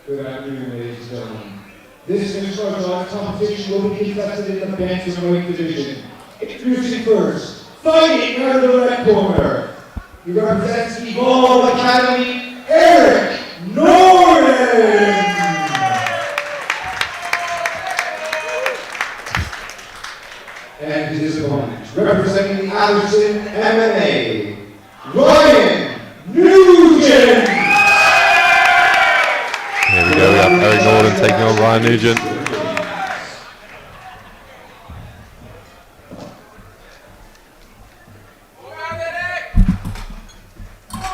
Good afternoon, ladies and gentlemen. This instructional competition will be contested in the bantamweight division. Introducing first, fighting out of the red corner. He represents Evolve Academy, Eric NORDIN. And his opponent, representing the Anderson MMA, Ryan NUGENT. Here we go, we have Eric NORDIN taking on Ryan NUGENT.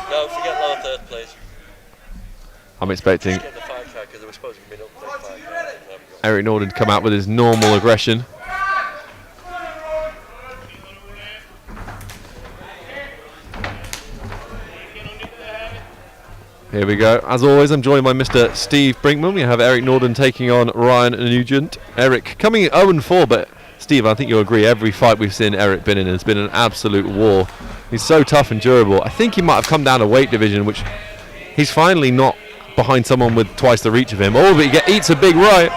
No, forget lower third, please. I'm expecting Get the five track because they were supposed to be up for five. Eric NORDIN to come out with his normal aggression. Here we go. As always, I'm joined by Mr. Steve Brinkman. We have Eric NORDIN taking on Ryan NUGENT. Eric coming in 0-4, but Steve, I think you'll agree every fight we've seen Eric been in has been an absolute war. He's so tough and durable. I think he might have come down a weight division, which he's finally not behind someone with twice the reach of him. Oh, but he eats a big right.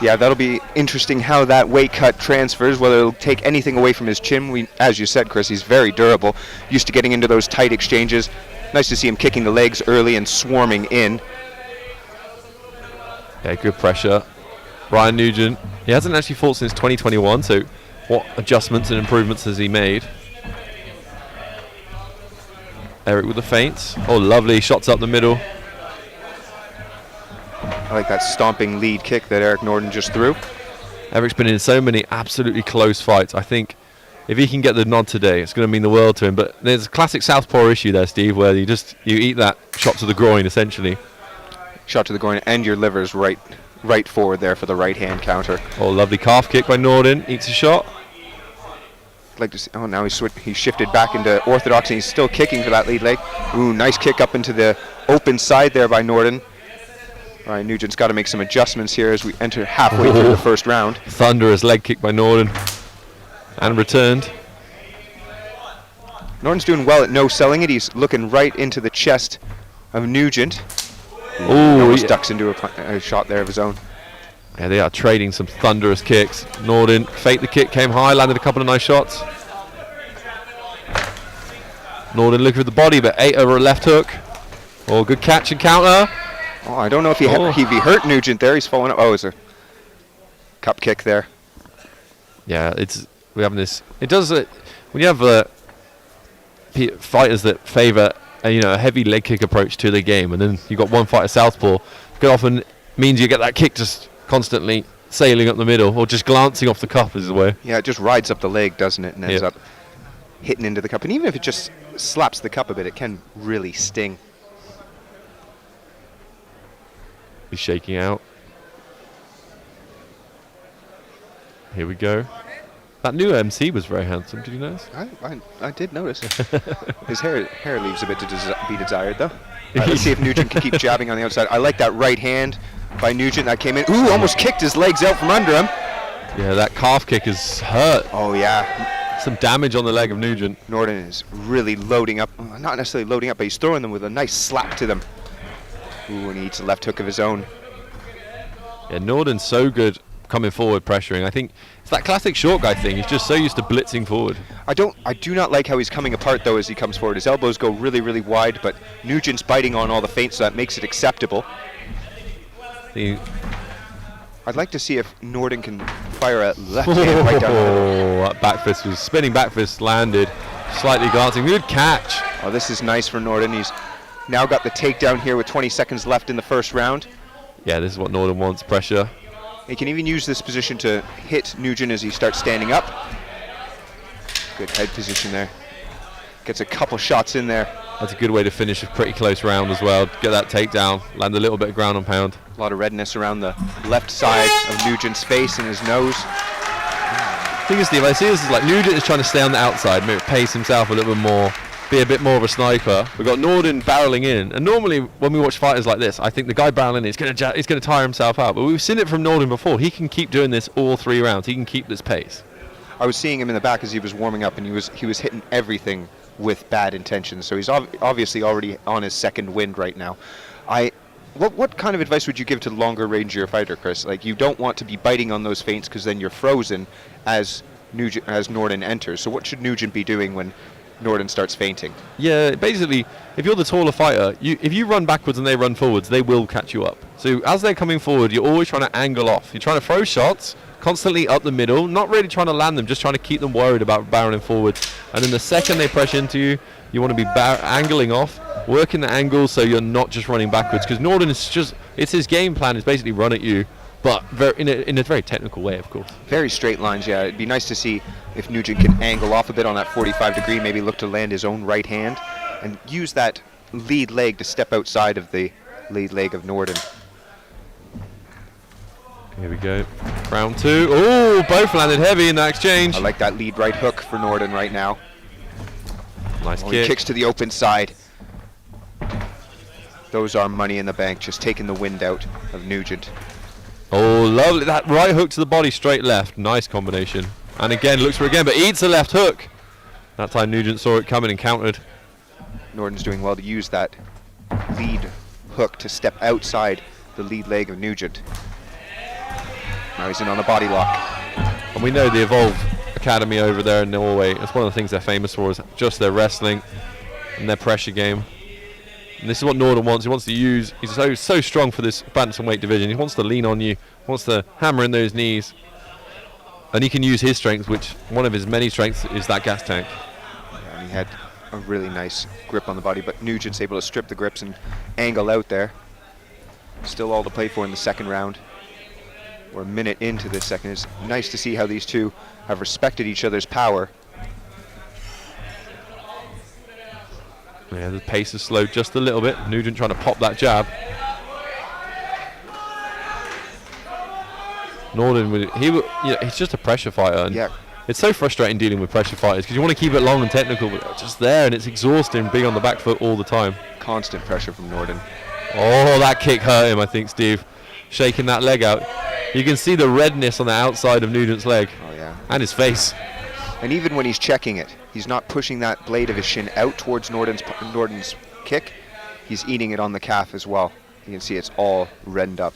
Yeah, that'll be interesting how that weight cut transfers, whether it'll take anything away from his chin. As you said, Chris, he's very durable, used to getting into those tight exchanges. Nice to see him kicking the legs early and swarming in. Yeah, good pressure. Ryan NUGENT, he hasn't actually fought since 2021, so what adjustments and improvements has he made? Eric with the feints. Oh, lovely shots up the middle. I like that stomping lead kick that Eric NORDIN just threw. Eric's been in so many absolutely close fights. I think if he can get the nod today, it's going to mean the world to him. But there's a classic southpaw issue there, Steve, where you eat that shot to the groin, essentially. Shot to the groin and your liver's right forward there for the right hand counter. Oh, lovely calf kick by NORDIN. Eats a shot. I'd like to see. Oh, now he's shifted back into orthodox and he's still kicking for that lead leg. Ooh, nice kick up into the open side there by NORDIN. Ryan NUGENT's got to make some adjustments here as we enter halfway through the first round. Thunderous leg kick by NORDIN. And returned. NORDIN's doing well at no selling it. He's looking right into the chest of NUGENT. Oh, almost ducks into a shot there of his own. Yeah, they are trading some thunderous kicks. NORDIN faked the kick, came high, landed a couple of nice shots. NORDIN looking for the body, but ate over a left hook. Oh, good catch and counter. Oh, I don't know if he hurt NUGENT there. He's falling up. Oh, it's a cup kick there. Yeah, we're having this. It does when you have fighters that favour a heavy leg kick approach to the game, and then you got one fighter southpaw. It often means you get that kick just constantly sailing up the middle, or just glancing off the cup is the way. Yeah, it just rides up the leg, doesn't it, and ends up hitting into the cup. And even if it just slaps the cup a bit, it can really sting. He's shaking out. Here we go. That new MC was very handsome. Did you notice? I did notice. His hair leaves a bit to be desired, though. Let's see if NUGENT can keep jabbing on the outside. I like that right hand by NUGENT that came in. Ooh, almost kicked his legs out from under him. Yeah, that calf kick is hurt. Oh, yeah. Some damage on the leg of NUGENT. NORDIN is really loading up. Not necessarily loading up, but he's throwing them with a nice slap to them. Ooh, and he eats a left hook of his own. Yeah, NORDIN's so good coming forward, pressuring. I think it's that classic short guy thing. He's just so used to blitzing forward. I do not like how he's coming apart, though, as he comes forward. His elbows go really, really wide, but NUGENT's biting on all the feints, so that makes it acceptable. I'd like to see if NORDIN can fire a left hand right down the middle. That back fist was spinning back fist landed, slightly glancing. Good catch. Oh, this is nice for NORDIN. He's now got the takedown here with 20 seconds left in the first round. Yeah, this is what NORDIN wants, pressure. He can even use this position to hit NUGENT as he starts standing up. Good head position there. Gets a couple shots in there. That's a good way to finish a pretty close round as well. Get that takedown, land a little bit of ground and pound. A lot of redness around the left side of NUGENT's face and his nose. The thing is, Steve, I see this as like NUGENT is trying to stay on the outside, maybe pace himself a little bit more, be a bit more of a sniper. We've got NORDIN barreling in, and normally when we watch fighters like this, I think the guy barreling in is going to tire himself out. But we've seen it from NORDIN before. He can keep doing this all 3 rounds. He can keep this pace. I was seeing him in the back as he was warming up, and he was hitting everything with bad intentions. So he's obviously already on his second wind right now. What kind of advice would you give to the longer rangier fighter, Chris? Like, you don't want to be biting on those feints because then you're frozen as Nordin enters. So what should Nugent be doing when Nordin starts feinting? Yeah, basically, if you're the taller fighter, if you run backwards and they run forwards, they will catch you up. So as they're coming forward, you're always trying to angle off. You're trying to throw shots constantly up the middle, not really trying to land them, just trying to keep them worried about barreling forward. And then the second they press into you, you want to be angling off, working the angle so you're not just running backwards. Because Nordin is just, it's his game plan is basically run at you, but in a very technical way, of course. Very straight lines, yeah. It'd be nice to see if Nugent can angle off a bit on that 45 degree, maybe look to land his own right hand, and use that lead leg to step outside of the lead leg of Nordin. Here we go. Round 2. Oh, both landed heavy in that exchange. I like that lead right hook for Nordin right now. Nice He kick. kicks to the open side. Those are money in the bank, just taking the wind out of Nugent. Oh, lovely. That right hook to the body, straight left. Nice combination. And again, looks for again, but eats the left hook. That time Nugent saw it coming and countered. Nordin's doing well to use that lead hook to step outside the lead leg of Nugent. Now he's in on the body lock. And we know the Evolve Academy over there in Norway, it's one of the things they're famous for, is just their wrestling and their pressure game. And this is what Nordin wants. He wants to use, he's so strong for this bantamweight division. He wants to lean on you, wants to hammer in those knees. And he can use his strength, which one of his many strengths is that gas tank. Yeah, and he had a really nice grip on the body, but Nugent's able to strip the grips and angle out there. Still all to play for in the second round. We're a minute into this second. It's nice to see how these two have respected each other's power. Yeah, the pace is slowed just a little bit. Nugent trying to pop that jab. Nordin, he's just a pressure fighter. And Yeah. it's so frustrating dealing with pressure fighters because you want to keep it long and technical, but it's just there and it's exhausting being on the back foot all the time. Constant pressure from Nordin. Oh, that kick hurt him, I think, Steve. Shaking that leg out. You can see the redness on the outside of Nugent's leg. Oh yeah. And his face. And even when he's checking it, he's not pushing that blade of his shin out towards Nordin's kick. He's eating it on the calf as well. You can see it's all reddened up.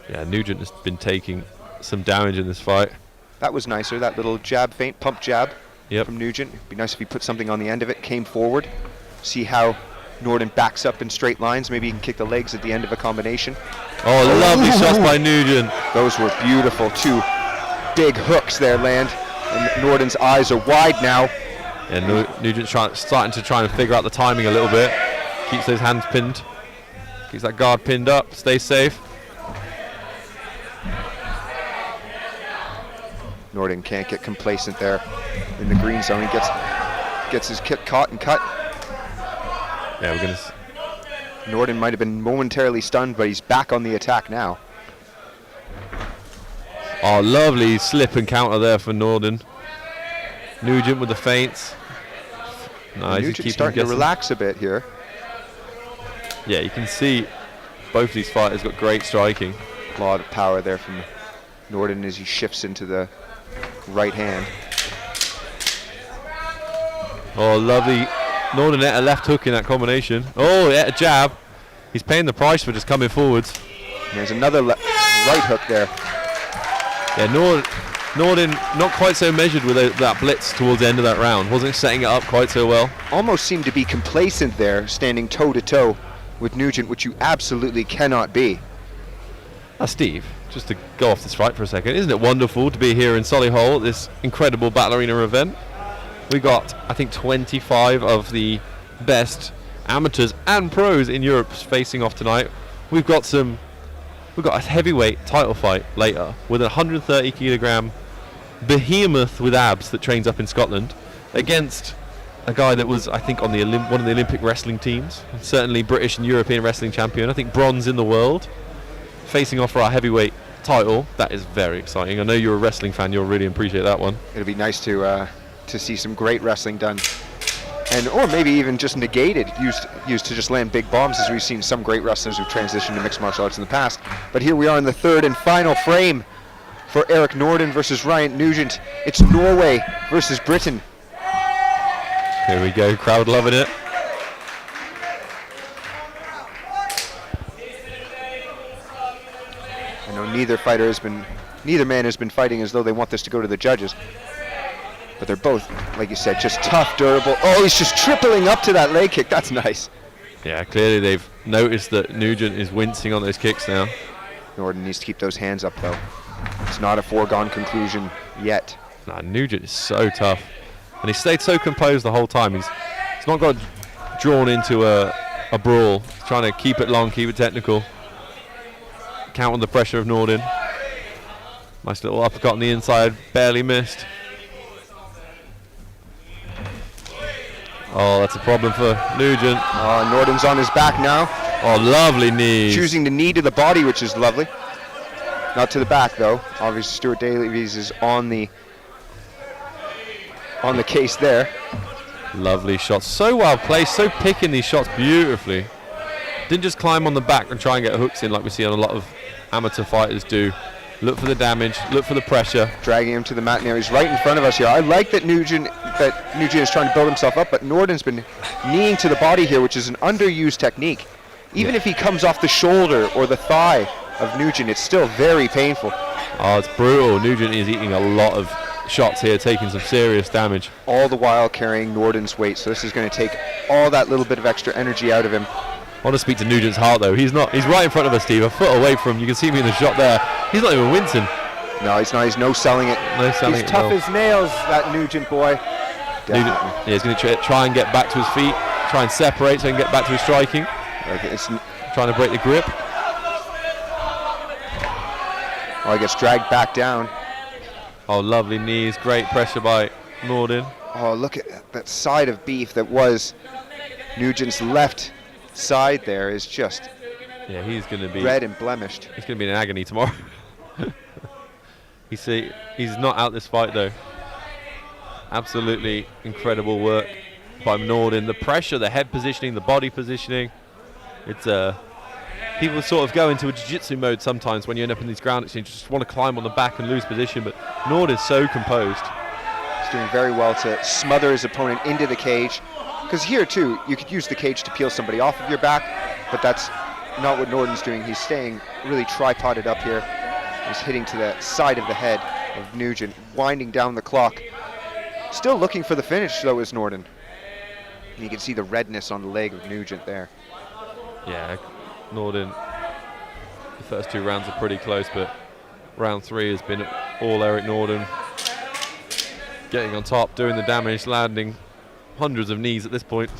Yeah, Nugent has been taking some damage in this fight. That was nicer, that little jab feint, pump jab Yep. from Nugent. It'd be nice if he put something on the end of it, came forward, see how Nordin backs up in straight lines. Maybe he can kick the legs at the end of a combination. Oh, lovely shots by Nugent. Those were beautiful. Two big hooks there land. And Nordin's eyes are wide now. And Nugent's starting to try and figure out the timing a little bit. Keeps those hands pinned. Keeps that guard pinned up. Stays safe. Nordin can't get complacent there in the green zone. He gets his kick caught and cut. Yeah, we're going to... Nordin might have been momentarily stunned, but he's back on the attack now. Oh, lovely slip and counter there for Nordin. Nugent with the feints. Nice. Nugent's starting to relax a bit here. Yeah, you can see both of these fighters got great striking. A lot of power there from Nordin as he shifts into the right hand. Oh, lovely. Nordin ate a left hook in that combination. Oh, yeah, a jab. He's paying the price for just coming forwards. And there's another right hook there. Yeah, Nordin not quite so measured with that blitz towards the end of that round. Wasn't setting it up quite so well. Almost seemed to be complacent there, standing toe-to-toe with Nugent, which you absolutely cannot be. Steve, just to go off this fight for a second, isn't it wonderful to be here in Solihull at this incredible Battle Arena event? We got, I think, 25 of the best amateurs and pros in Europe facing off tonight. We've got a heavyweight title fight later with a 130 kilogram behemoth with abs that trains up in Scotland against a guy that was, I think, on the one of the Olympic wrestling teams, certainly British and European wrestling champion, I think bronze in the world, facing off for our heavyweight title. That is very exciting. I know you're a wrestling fan, you'll really appreciate that one. It'll be nice to see some great wrestling done, and or maybe even just negated, used to just land big bombs, as we've seen some great wrestlers who've transitioned to mixed martial arts in the past. But here we are in the third and final frame for Eric Nordin versus Ryan Nugent. It's Norway versus Britain. Here we go, crowd loving it. I know neither man has been fighting as though they want this to go to the judges. But they're both, like you said, just tough, durable. Oh, he's just tripling up to that leg kick. That's nice. Yeah, clearly they've noticed that Nugent is wincing on those kicks now. Norden needs to keep those hands up, though. It's not a foregone conclusion yet. Nah, Nugent is so tough. And he stayed so composed the whole time. He's not got drawn into a brawl. He's trying to keep it long, keep it technical. Count on the pressure of Norden. Nice little uppercut on the inside, barely missed. Oh, that's a problem for Nugent. Norden's on his back now. Oh, lovely knees. Choosing the knee to the body, which is lovely. Not to the back, though. Obviously, Stuart Davies is on the case there. Lovely shots. So well placed, so picking these shots beautifully. Didn't just climb on the back and try and get hooks in like we see on a lot of amateur fighters do. Look for the damage, look for the pressure. Dragging him to the mat now. He's right in front of us here. I like that Nugent is trying to build himself up, but Norden's been kneeing to the body here, which is an underused technique. Even if he comes off the shoulder or the thigh of Nugent, it's still very painful. Oh, it's brutal. Nugent is eating a lot of shots here, taking some serious damage. All the while carrying Norden's weight, so this is going to take all that little bit of extra energy out of him. I want to speak to Nugent's heart though. He's right in front of us, Steve, a foot away from him. You can see me in the shot there. He's not even wincing. No, he's not. He's no selling it. No selling he's it. Tough as nails, that Nugent boy. Nugent, yeah, he's going to try and get back to his feet, try and separate so he can get back to his striking. Okay, Trying to break the grip. Oh, he gets dragged back down. Oh, lovely knees. Great pressure by Norden. Oh, look at that side of beef that was Nugent's left side there is just he's going to be red and blemished. He's going to be in agony tomorrow. He's not out this fight though. Absolutely incredible work by Norden. The pressure, the head positioning, the body positioning. It's people sort of go into a jiu-jitsu mode sometimes when you end up in these ground exchanges. Just want to climb on the back and lose position, but Norden's so composed. He's doing very well to smother his opponent into the cage. Because here too, you could use the cage to peel somebody off of your back, but that's not what Norden's doing. He's staying really tripoded up here. He's hitting to the side of the head of Nugent, winding down the clock. Still looking for the finish though is Norden. And you can see the redness on the leg of Nugent there. Yeah, Norden, the first two rounds are pretty close, but round 3 has been all Eric Norden. Getting on top, doing the damage, landing hundreds of knees at this point.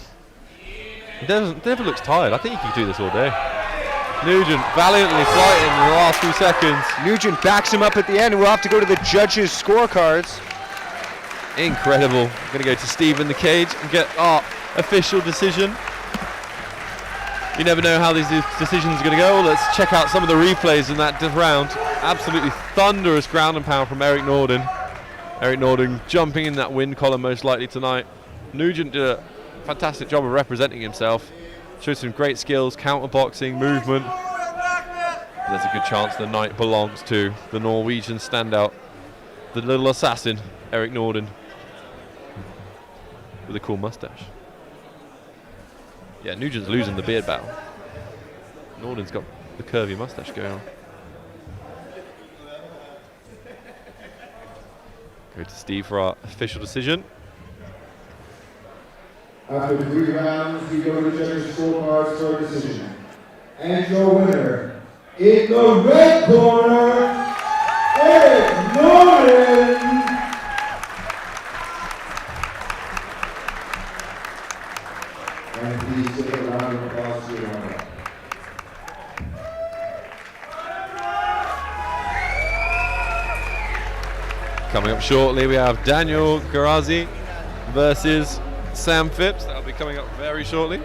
He never looks tired. I think he could do this all day. Nugent valiantly fighting in the last few seconds. Nugent backs him up at the end, and we'll have to go to the judges' scorecards. Incredible. Going to go to Steve in the cage and get our official decision. You never know how these decisions are going to go. Let's check out some of the replays in that round. Absolutely thunderous ground and pound from Eric Norden. Eric Norden jumping in that win column most likely tonight. Nugent did a fantastic job of representing himself. Showed some great skills, counterboxing, movement. There's a good chance the night belongs to the Norwegian standout, the little assassin, Eric Norden, with a cool mustache. Yeah, Nugent's losing the beard battle. Norden's got the curvy mustache going on. Go to Steve for our official decision. After 3 rounds, we go to the judges' scorecards for a decision. And your winner, in the red corner, Eric Norden. And please give a round of applause to your honor. Coming up shortly, we have Daniel Garazi versus Sam Phipps. That'll be coming up very shortly.